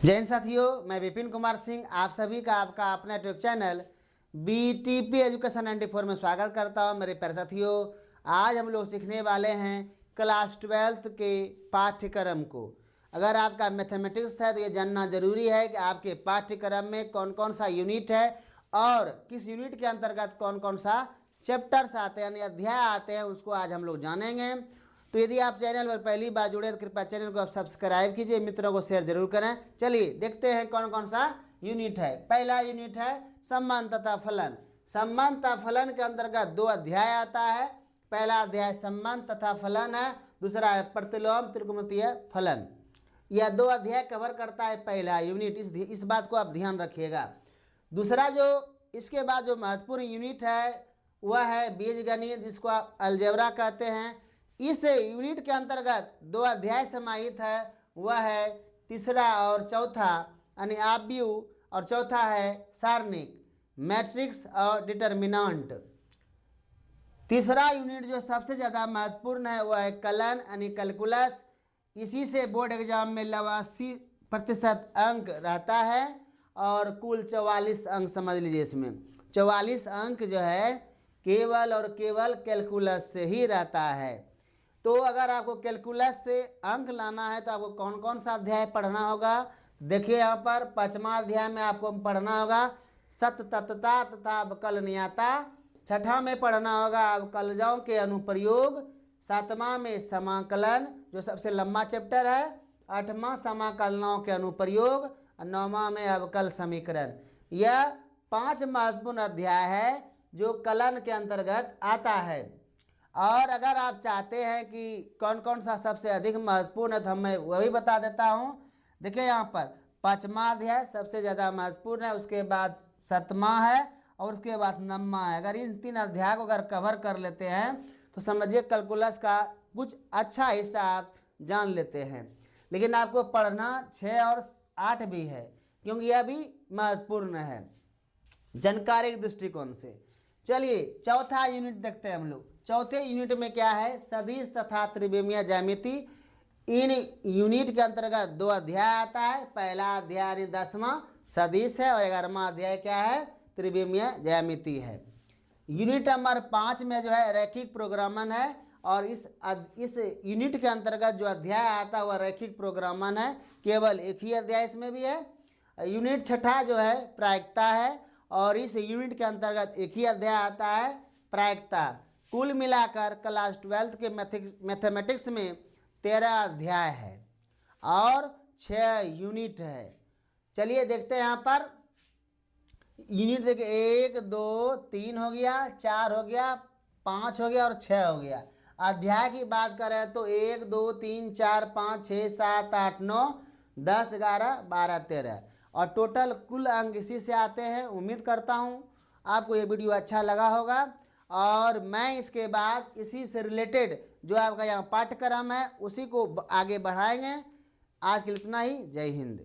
जय हिंद साथियों, मैं विपिन कुमार सिंह आप सभी का आपका अपना यूट्यूब चैनल BTP एजुकेशन 94 में स्वागत करता हूं। मेरे प्यारे साथियों, आज हम लोग सीखने वाले हैं क्लास 12th के पाठ्यक्रम को। अगर आपका मैथमेटिक्स है तो ये जानना जरूरी है कि आपके पाठ्यक्रम में कौन कौन सा यूनिट है और किस यूनिट के अंतर्गत कौन कौन सा चैप्टर्स आते हैं यानी अध्याय आते हैं, उसको आज हम लोग जानेंगे। तो यदि आप चैनल पर पहली बार जुड़े तो कृपया चैनल को आप सब्सक्राइब कीजिए, मित्रों को शेयर जरूर करें। चलिए देखते हैं कौन कौन सा यूनिट है। पहला यूनिट है सम्मान तथा फलन। सम्मान तथा फलन के अंतर्गत दो अध्याय आता है। पहला अध्याय सम्मान तथा फलन है, दूसरा है प्रतिलोम त्रिकोणमितीय फलन। यह दो अध्याय कवर करता है पहला यूनिट, इस बात को आप ध्यान रखिएगा। दूसरा जो इसके बाद जो महत्वपूर्ण यूनिट है वह है बीजगणित, जिसको आप अलजेब्रा कहते हैं। इस यूनिट के अंतर्गत दो अध्याय समाहित है, वह है तीसरा और चौथा यानी आव्यूह, और चौथा है सारणिक, मैट्रिक्स और डिटर्मिनेंट। तीसरा यूनिट जो सबसे ज़्यादा महत्वपूर्ण है वह है कलन यानी कैलकुलस। इसी से बोर्ड एग्जाम में 89% अंक रहता है और कुल 44 अंक समझ लीजिए। इसमें 44 अंक जो है केवल और केवल कैलकुलस से ही रहता है। तो अगर आपको कैलकुलस से अंक लाना है तो आपको कौन कौन सा अध्याय पढ़ना होगा, देखिए यहाँ पर 5वां अध्याय में आपको पढ़ना होगा सततता तथा अवकलनीयता। 6ठा में पढ़ना होगा अवकलजों के अनुप्रयोग। 7वां में समाकलन जो सबसे लंबा चैप्टर है। 8वां समाकलनों के अनुप्रयोग और 9वां में अवकल समीकरण। यह 5 महत्वपूर्ण अध्याय है जो कलन के अंतर्गत आता है। और अगर आप चाहते हैं कि कौन कौन सा सबसे अधिक महत्वपूर्ण है तो मैं वह भी बता देता हूँ। देखिए यहाँ पर 5वां अध्याय सबसे ज़्यादा महत्वपूर्ण है, उसके बाद 7वां है और उसके बाद 9वां है। अगर इन 3 अध्याय को अगर कवर कर लेते हैं तो समझिए कैलकुलस का कुछ अच्छा हिस्सा आप जान लेते हैं। लेकिन आपको पढ़ना 6 और 8 भी है, क्योंकि यह भी महत्वपूर्ण है जानकारी के दृष्टिकोण से। चलिए चौथा यूनिट देखते हैं हम लोग। चौथे यूनिट में क्या है, सदिश तथा त्रिविमीय ज्यामिति। इन यूनिट के अंतर्गत दो अध्याय आता है। पहला अध्याय 10वां सदिश है और 11वां अध्याय क्या है, त्रिविमीय ज्यामिति है। यूनिट नंबर 5 में जो है रैखिक प्रोग्रामन है और इस यूनिट के अंतर्गत जो अध्याय आता है वह रैखिक प्रोग्रामन है। केवल एक ही अध्याय इसमें भी है। यूनिट 6ठा जो है प्रायिकता है और इस यूनिट के अंतर्गत एक ही अध्याय आता है प्रायिकता। कुल मिलाकर क्लास 12th के मैथमेटिक्स में 13 अध्याय है और 6 यूनिट है। चलिए देखते हैं यहाँ पर यूनिट देखिए 1 2 3 हो गया, 4 हो गया, 5 हो गया और 6 हो गया। अध्याय की बात करें तो 1 2 3 4 5 6 7 8 9 10 11 12 13 और टोटल कुल अंक इसी से आते हैं। उम्मीद करता हूँ आपको ये वीडियो अच्छा लगा होगा और मैं इसके बाद इसी से रिलेटेड जो आपका यहाँ पाठ्यक्रम है उसी को आगे बढ़ाएंगे। आज के लिए इतना ही। जय हिंद।